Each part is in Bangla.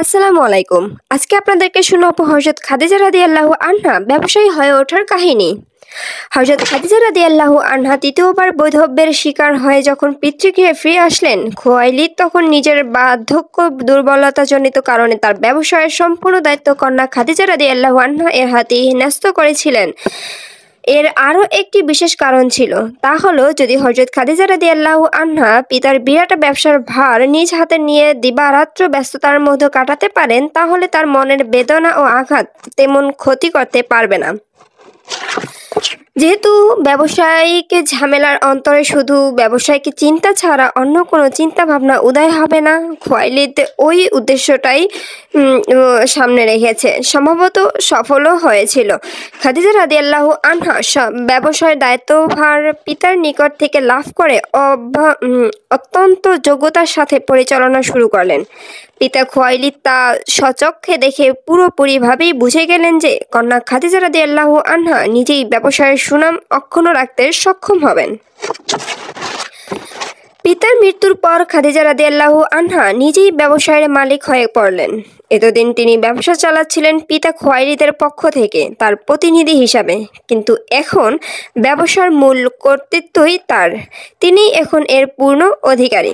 আসসালামু আলাইকুম। আজকে আপনাদেরকে শোনাবো হযরত খাদিজা রাদিয়াল্লাহু আনহা ব্যবসায়ী হয়ে ওঠার কাহিনী। হযরত খাদিজা রাদিয়াল্লাহু আনহা তৃতীয়বার বৈধব্যের শিকার হয়ে যখন পিতৃগৃহে ফিরে আসলেন, খুয়াইলিদ তখন নিজের বার্ধক্য দুর্বলতাজনিত কারণে তার ব্যবসায়ের সম্পূর্ণ দায়িত্ব কন্যা খাদিজা রাদিয়াল্লাহু আনহা এর হাতেই ন্যস্ত করেছিলেন। এর আরও একটি বিশেষ কারণ ছিল, তা হলো যদি হযরত খাদিজা রাদিয়াল্লাহু আনহা পিতার বিরাট ব্যবসার ভার নিজ হাতে নিয়ে দিবারাত্র ব্যস্ততার মধ্যে কাটাতে পারেন, তাহলে তার মনের বেদনা ও আঘাত তেমন ক্ষতি করতে পারবে না। যেহেতু ব্যবসায়িক ঝামেলার অন্তরে শুধু ব্যবসায়িক চিন্তা ছাড়া অন্য কোনো চিন্তা ভাবনা উদয় হবে না, খুয়াইলিদ ওই উদ্দেশ্যটাই সামনে রেখেছে। সম্ভবত সফলও হয়েছিল। খাদিজা রাদিয়াল্লাহু আনহা ব্যবসায়ের দায়িত্বভার পিতার নিকট থেকে লাভ করে অত্যন্ত যোগ্যতার সাথে পরিচালনা শুরু করলেন। পিতা খুয়াইলিদ তা স্বচক্ষে দেখে পুরোপুরিভাবেই বুঝে গেলেন যে কন্যা খাদিজা রাদিয়াল্লাহু আনহা নিজেই ব্যবসায়ের সুনাম অক্ষুণ্ণ রাখতে সক্ষম হবেন। পিতার মৃত্যুর পর খাদিজা রাদিয়াল্লাহু আনহা নিজেই ব্যবসায়ের মালিক হয়ে পড়লেন। এতদিন তিনি ব্যবসা চালাচ্ছিলেন পিতা খুয়াইলিদের পক্ষ থেকে, তার প্রতিনিধি হিসাবে, কিন্তু এখন ব্যবসার মূল কর্তৃত্বই তার। তিনিই এখন এর পূর্ণ অধিকারী।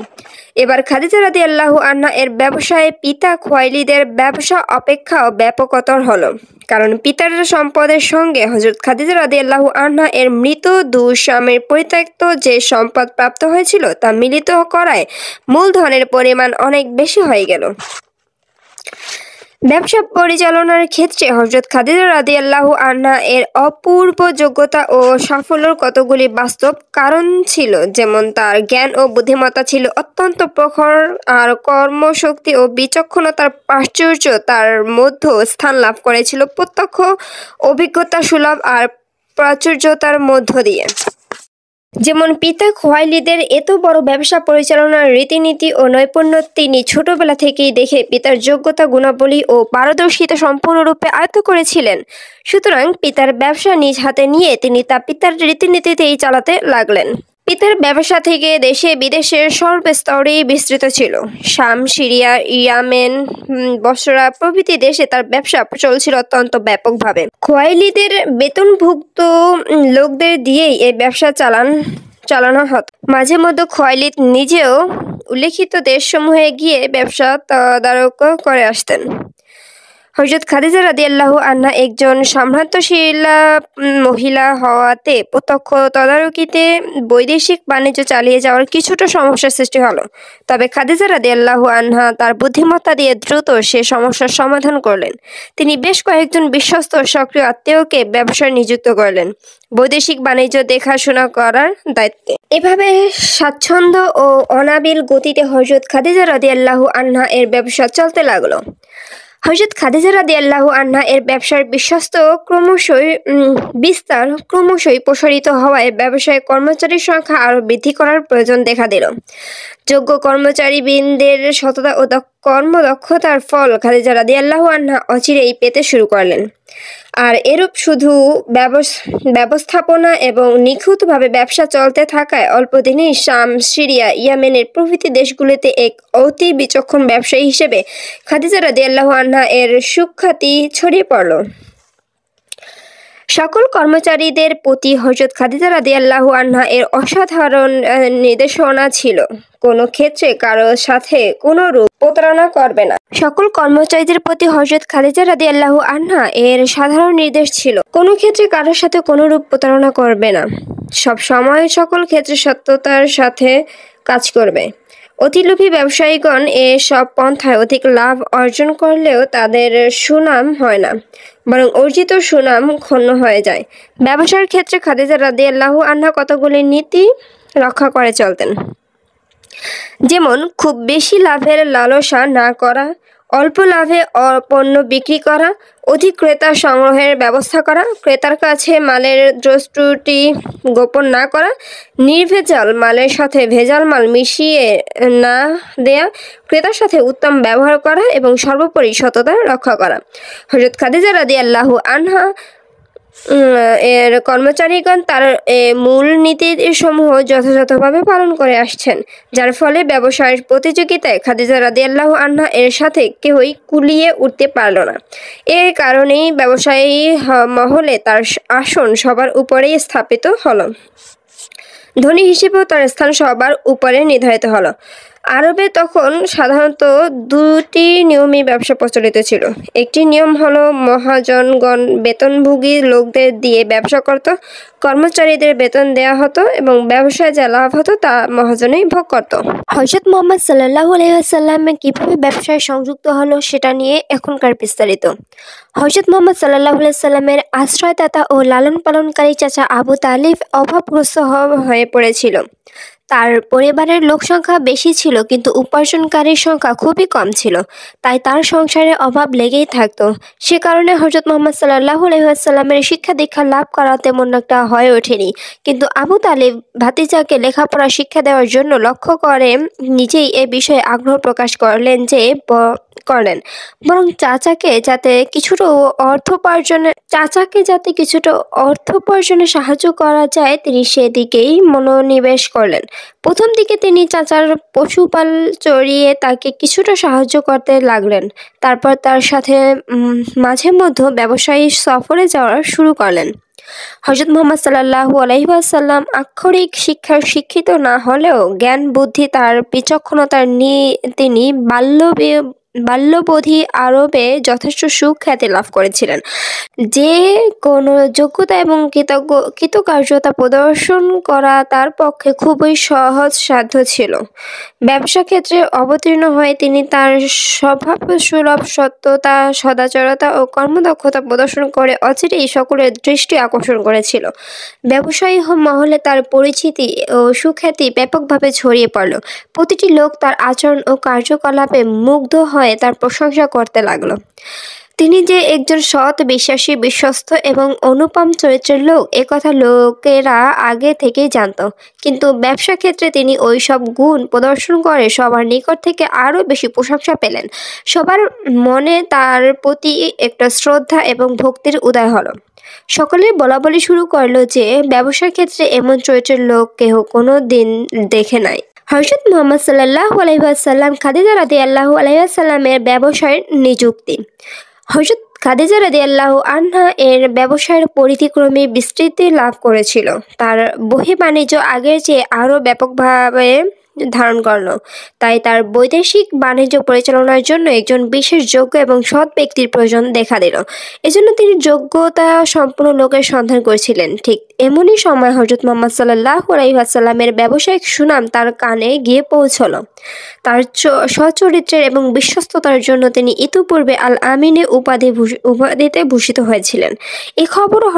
এবার খাদিজা রাদিয়াল্লাহু আনহা এর ব্যবসায়ে পিতা খুয়াইলিদের ব্যবসা অপেক্ষাও ব্যাপকতর হলো, কারণ পিতার সম্পদের সঙ্গে হযরত খাদিজা রাদিয়াল্লাহু আনহা এর মৃত দুঃস্বামীর পরিত্যক্ত যে সম্পদ প্রাপ্ত হয়েছিল তা মিলিত করায় মূলধনের পরিমাণ অনেক বেশি হয়ে গেল। ব্যবসা পরিচালনার ক্ষেত্রে হযরত খাদিজা রাদিয়াল্লাহু আনহা এর অপূর্ব যোগ্যতা ও সাফল্যের কতগুলি বাস্তব কারণ ছিল, যেমন তার জ্ঞান ও বুদ্ধিমত্তা ছিল অত্যন্ত প্রখর, আর কর্মশক্তি ও বিচক্ষণতার প্রাচুর্য তার মধ্যে স্থান লাভ করেছিল প্রত্যক্ষ অভিজ্ঞতা সুলভ আর প্রাচুর্যতার মধ্য দিয়ে। যেমন পিতা খুয়াইলিদের এত বড় ব্যবসা পরিচালনার রীতিনীতি ও নৈপুণ্য তিনি ছোটবেলা থেকেই দেখে পিতার যোগ্যতা, গুণাবলী ও পারদর্শিতা সম্পূর্ণরূপে আয়ত্ত করেছিলেন। সুতরাং পিতার ব্যবসা নিজ হাতে নিয়ে তিনি তা পিতার রীতিনীতিতেই চালাতে লাগলেন। পিতার ব্যবসা থেকে দেশে বিদেশের সর্বস্তরেই বিস্তৃত ছিল। শাম, সিরিয়া, ইয়ামেন, বসরা প্রভৃতি দেশে তার ব্যবসা চলছিল অত্যন্ত ব্যাপকভাবে। খুয়াইলিদের বেতনভুক্ত লোকদের দিয়েই এই ব্যবসা চালানো হতো। মাঝে মধ্যে খুয়াইলিদ নিজেও উল্লেখিত দেশসমূহে গিয়ে ব্যবসা তদারক করে আসতেন। হযরত খাদিজা রাদিয়াল্লাহু আনহা একজন সামর্থ্যশীলা মহিলা হওয়াতে প্রত্যক্ষ তদারকিতে বৈদেশিক বাণিজ্য চালিয়ে যাওয়ার কিছুটা সমস্যার সৃষ্টি হলো। তবে খাদিজা রাদিয়াল্লাহু আনহা তার বুদ্ধিমত্তা দিয়ে দ্রুত সে সমস্যার সমাধান করলেন। তিনি বেশ কয়েকজন বিশ্বস্ত ও সক্রিয় আত্মীয়কে ব্যবসায় নিযুক্ত করলেন বৈদেশিক বাণিজ্য দেখাশোনা করার দায়িত্বে। এভাবে স্বাচ্ছন্দ্য ও অনাবিল গতিতে হযরত খাদিজা রাদিয়াল্লাহু আনহা এর ব্যবসা চলতে লাগলো। হযরত খাদিজা রাদিয়াল্লাহু আনহা এর ব্যবসার বিস্তার ক্রমশই প্রসারিত হওয়ায় ব্যবসায় কর্মচারীর সংখ্যা আরও বৃদ্ধি করার প্রয়োজন দেখা দিল। যোগ্য কর্মচারীবৃন্দের সততা ও কর্মদক্ষতার ফল খাদিজা রাদিয়াল্লাহু আনহা অচিরেই পেতে শুরু করলেন। আর এরূপ শুধু ব্যবস্থাপনা এবং নিখুঁতভাবে ব্যবসা চলতে থাকায় অল্প দিনেই শাম, সিরিয়া, ইয়েমেনের প্রভৃতি দেশগুলিতে এক অতি বিচক্ষণ ব্যবসায়ী হিসেবে খাদিজা রাদিয়াল্লাহু আনহা এর সুখ্যাতি ছড়িয়ে পড়ল। সকল কর্মচারীদের প্রতি হযরত খাদিজা রাদিয়াল্লাহু আনহা এর অসাধারণ নির্দেশনা ছিল, কোনো ক্ষেত্রে কারো সাথে কোনো রূপ প্রতারণা করবে না। সকল কর্মচারীদের প্রতি হযরত খাদিজা রাদিয়াল্লাহু আনহা এর সাধারণ নির্দেশ ছিল, কোনো ক্ষেত্রে কারোর সাথে কোনো রূপ প্রতারণা করবে না, সব সময় সকল ক্ষেত্রে সত্যতার সাথে কাজ করবে। অতিলোভী ব্যবসায়ীগণ এ সব পন্থায় অধিক লাভ অর্জন করলেও তাদের সুনাম হয় না, বরং অর্জিত সুনাম ক্ষুণ্ণ হয়ে যায়। ব্যবসার ক্ষেত্রে খাদিজা রাদিয়াল্লাহু আনহা কতগুলি নীতি রক্ষা করে চলতেন। যেমন খুব বেশি লাভের লালসা না করা, অল্প লাভে পণ্য বিক্রি করা, অধিক ক্রেতা সংগ্রহের ব্যবস্থা করা, ক্রেতার কাছে মালের দোষ ত্রুটি গোপন না করা, নির্ভেজাল মালের সাথে ভেজাল মাল মিশিয়ে না দেয়া, ক্রেতার সাথে উত্তম ব্যবহার করা এবং সর্বোপরি সততা রক্ষা করা। হযরত খাদিজা রাদিয়াল্লাহু আনহা এর কর্মচারীগণ তার মূল নীতিসমূহ যথাযথভাবে পালন করে আসছেন, যার ফলে ব্যবসায়ের প্রতিযোগিতায় খাদিজা রাদিয়াল্লাহু আনহা এর সাথে কেউই কুলিয়ে উঠতে পারল না। এর কারণেই ব্যবসায়ী মহলে তার আসন সবার উপরেই স্থাপিত হলো। ধনী হিসেবেও তার স্থান সবার উপরে নির্ধারিত হলো। আরবে তখন সাধারণত দুটি নিয়মই ব্যবসা প্রচলিত ছিল। একটি নিয়ম হলো মহাজনগণ বেতনভোগী লোকদের দিয়ে ব্যবসা করত, কর্মচারীদের বেতন দেয়া হতো এবং ব্যবসায় যা লাভ হতো তা মহাজনেই ভোগ করত। হযরত মুহাম্মদ সাল্লাল্লাহু আলাইহি ওয়াসাল্লাম কিভাবে ব্যবসায় সংযুক্ত হলো সেটা নিয়ে এখনকার বিস্তারিত। হযরত মুহাম্মদ সাল্লাল্লাহু আলাইহি ওয়াসাল্লামের আশ্রয়দাতা ও লালন পালনকারী চাচা আবু তালিব অভাবগ্রস্ত হয়ে পড়েছিল। তার পরিবারের লোকসংখ্যা বেশি ছিল কিন্তু উপার্জনকারীর সংখ্যা খুবই কম ছিল, তাই তার সংসারে অভাব লেগেই থাকতো। সে কারণে হযরত মুহাম্মদ সাল্লাল্লাহু আলাইহি ওয়াসাল্লামের শিক্ষা দীক্ষা লাভ করা তেমন একটা হয়ে ওঠেনি। কিন্তু আবু তালিব ভাতিজাকে লেখাপড়া শিক্ষা দেওয়ার জন্য লক্ষ্য করে নিজেই এ বিষয়ে আগ্রহ প্রকাশ করলেন, বরং চাচাকে যাতে কিছুটা অর্থ উপার্জনে সাহায্য করা যায় তিনি সেদিকেই মনোনিবেশ করলেন। প্রথম দিকে তিনি চাচার পশুপাল চড়িয়ে তাকে কিছুটা সাহায্য করতে লাগলেন। তারপর তার সাথে মাঝে মধ্যে ব্যবসায়ী সফরে যাওয়া শুরু করলেন। হযরত মুহাম্মদ সাল্লাল্লাহু আলাইহি ওয়াসাল্লাম আক্ষরিক শিক্ষার শিক্ষিত না হলেও জ্ঞান বুদ্ধি তার বিচক্ষণতার তিনি বাল্যবধি আরবে যথেষ্ট সুখ্যাতি লাভ করেছিলেন। যে কোনো যোগ্যতা এবং কৃতকার্যতা প্রদর্শন করা তার পক্ষে খুবই সহজসাধ্য ছিল। ব্যবসা ক্ষেত্রে অবতীর্ণ হয়ে তিনি তার স্বভাবসুলভ সত্যতা, সদাচরতা ও কর্মদক্ষতা প্রদর্শন করে অচিরেই সকলের দৃষ্টি আকর্ষণ করেছিল। ব্যবসায়ী মহলে তার পরিচিতি ও সুখ্যাতি ব্যাপকভাবে ছড়িয়ে পড়ল। প্রতিটি লোক তার আচরণ ও কার্যকলাপে মুগ্ধ হয়ে তার প্রশংসা করতে লাগলো। তিনি যে একজন সৎ, বিশ্বাসী, বিশ্বস্ত এবং অনুপম চরিত্রের লোক একথা লোকেরা আগে থেকেই জানত, কিন্তু ব্যবসা ক্ষেত্রে তিনি ওই সব গুণ প্রদর্শন করে সবার নিকট থেকে আরও বেশি প্রশংসা পেলেন। সবার মনে তার প্রতি একটা শ্রদ্ধা এবং ভক্তির উদয় হলো। সকলে বলাবলি শুরু করলো যে ব্যবসার ক্ষেত্রে এমন চরিত্রের লোক কেহ কোনো দিন দেখে নাই। হযরত মুহাম্মদ সাল্লাল্লাহু আলাইহি ওয়াসাল্লাম খাদিজা রাদিয়াল্লাহু আনহা এর ব্যবসায়ের নিযুক্তি। হযরত খাদিজা রাদিয়াল্লাহু আনহা এর ব্যবসায়ের পরিধি ক্রমে বিস্তৃতি লাভ করেছিল। তার বহিঃবাণিজ্য আগের চেয়ে আরও ব্যাপকভাবে ধারণ করল, তাই তার বৈদেশিক বাণিজ্য পরিচালনার জন্য একজন বিশেষ যোগ্য এবং সৎ ব্যক্তির প্রয়োজন দেখা দিল। এজন্য তিনি যোগ্যতা সম্পন্ন লোকের সন্ধান করেছিলেন। ঠিক এমনই সময় হযরত মুহাম্মদ সাল্লাল্লাহু আলাইহি ওয়াসাল্লামের ব্যবসায়িক সুনাম তার কানে গিয়ে পৌঁছল। তার সচ্চরিত্রের এবং বিশ্বস্ততার জন্য তিনি ইতিপূর্বে আল আমিনে উপাধিতে ভূষিত হয়েছিলেন। এই খবরও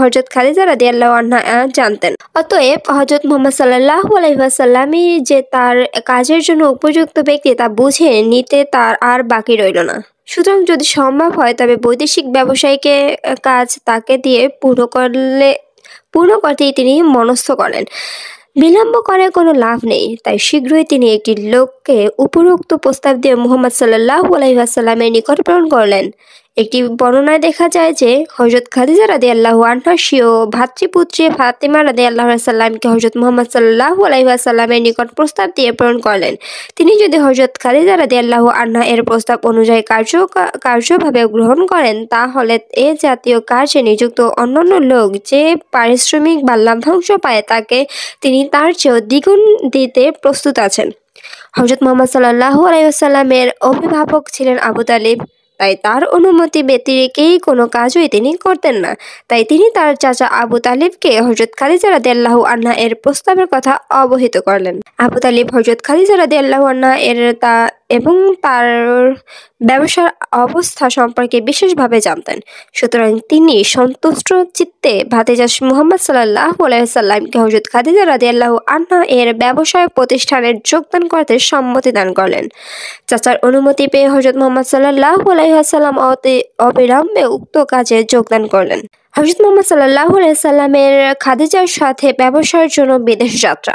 হযরত খাদিজা রাদিয়াল্লাহু আনহা জানতেন। অতএব হযরত মুহাম্মদ সাল্লাল্লাহু আলাইহি ওয়াসাল্লামই যে তার কাজের জন্য উপযুক্ত ব্যক্তি তা বুঝে নিতে তার আর বাকি রইল না। সুতরাং যদি সম্ভব হয় তবে বৈদেশিক ব্যবসায়ীকে কাজ তাকে দিয়ে পূর্ণ করতেই তিনি মনস্থ করেন। বিলম্ব করে কোনো লাভ নেই, তাই শীঘ্রই তিনি একটি লোককে উপরোক্ত প্রস্তাব দিয়ে মুহাম্মদ সাল্লাল্লাহু আলাইহি ওয়াসাল্লামের নিকট প্রেরণ করলেন। একটি বর্ণনায় দেখা যায় যে হযরত খাদিজা রাদিয়াল্লাহু আনহা স্বীয় ভাতৃপুত্রী ফাতিমা রাদিয়াল্লাহু সাল্লামকে হযরত মুহাম্মদ সাল্লাল্লাহু আলাইহি ওয়াসাল্লামের নিকট প্রস্তাব দিয়ে প্রেরণ করলেন। তিনি যদি হযরত খাদিজা রাদিয়াল্লাহু আনহা এর প্রস্তাব অনুযায়ী কার্যভাবে গ্রহণ করেন, তাহলে এ জাতীয় কাজে নিযুক্ত অন্যান্য লোক যে পারিশ্রমিক বা লাভ্যাংশ পায় তাকে তিনি তার চেয়েও দ্বিগুণ দিতে প্রস্তুত আছেন। হযরত মুহাম্মদ সাল্লাল্লাহু আলাইহি ওয়াসাল্লামের অভিভাবক ছিলেন আবু তালিব, তাই তার অনুমতি ব্যতিরেকেই কোনো কাজই তিনি করতেন না। তাই তিনি তার চাচা আবু তালিবকে হযরত খাদিজা রাদিয়াল্লাহু আনহা এর প্রস্তাবের কথা অবহিত করলেন। আবু তালিব হযরত খাদিজা রাদিয়াল্লাহু আনহা এর এবং তার ব্যবসার অবস্থা সম্পর্কে বিশেষভাবে জানতেন। সুতরাং তিনি সন্তুষ্ট চিত্তে ভাতিজা মুহাম্মদ সাল্লাল্লাহু আলাইহি ওয়াসাল্লামকে হযরত খাদিজা রাদিয়াল্লাহু আনহা এর ব্যবসায় প্রতিষ্ঠানের যোগদান করতে সম্মতি দান করলেন। চাচার অনুমতি পেয়ে হযরত মুহাম্মদ সাল্লাল্লাহু আলাইহি ওয়াসাল্লাম অবিলম্বে উক্ত কাজে যোগদান করলেন। হযরত মুহাম্মদ সাল্লাল্লাহু আলাইহি ওয়াসাল্লামের খাদিজার সাথে ব্যবসার জন্য বিদেশ যাত্রা।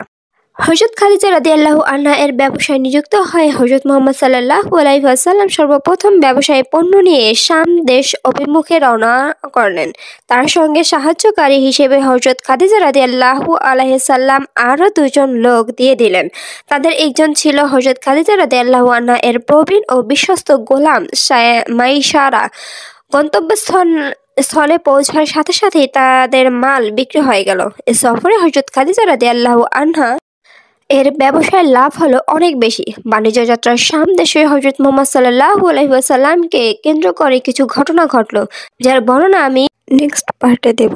হযরত খাদিজা রাদিয়াল্লাহু আনহা এর ব্যবসায় নিযুক্ত হয়ে হযরত মুহাম্মদ সাল্লাল্লাহু আলাইহি ওয়াসাল্লাম সর্বপ্রথম ব্যবসায়ী পণ্য নিয়ে শাম দেশ অভিমুখে রওনা করলেন। তার সঙ্গে সাহায্যকারী হিসেবে হযরত খাদিজা রাদিয়াল্লাহু আলাইহি সাল্লাম আরও দুজন লোক দিয়ে দিলেন। তাদের একজন ছিল হযরত খাদিজা রাদিয়াল্লাহু আনহা এর প্রবীণ ও বিশ্বস্ত গোলাম মাইসারা। স্থলে পৌঁছার সাথে সাথেই তাদের মাল বিক্রি হয়ে গেল। এ সফরে হযরত খাদিজা রাদিয়াল্লাহু আনহা এর ব্যবসায় লাভ হলো অনেক বেশি। বাণিজ্য যাত্রার শাম দেশে হযরত মুহাম্মদ সাল্লাল্লাহু আলাইহি ওয়াসাল্লামকে কেন্দ্র করে কিছু ঘটনা ঘটলো, যার বর্ণনা আমি নেক্সট পার্টে দেব।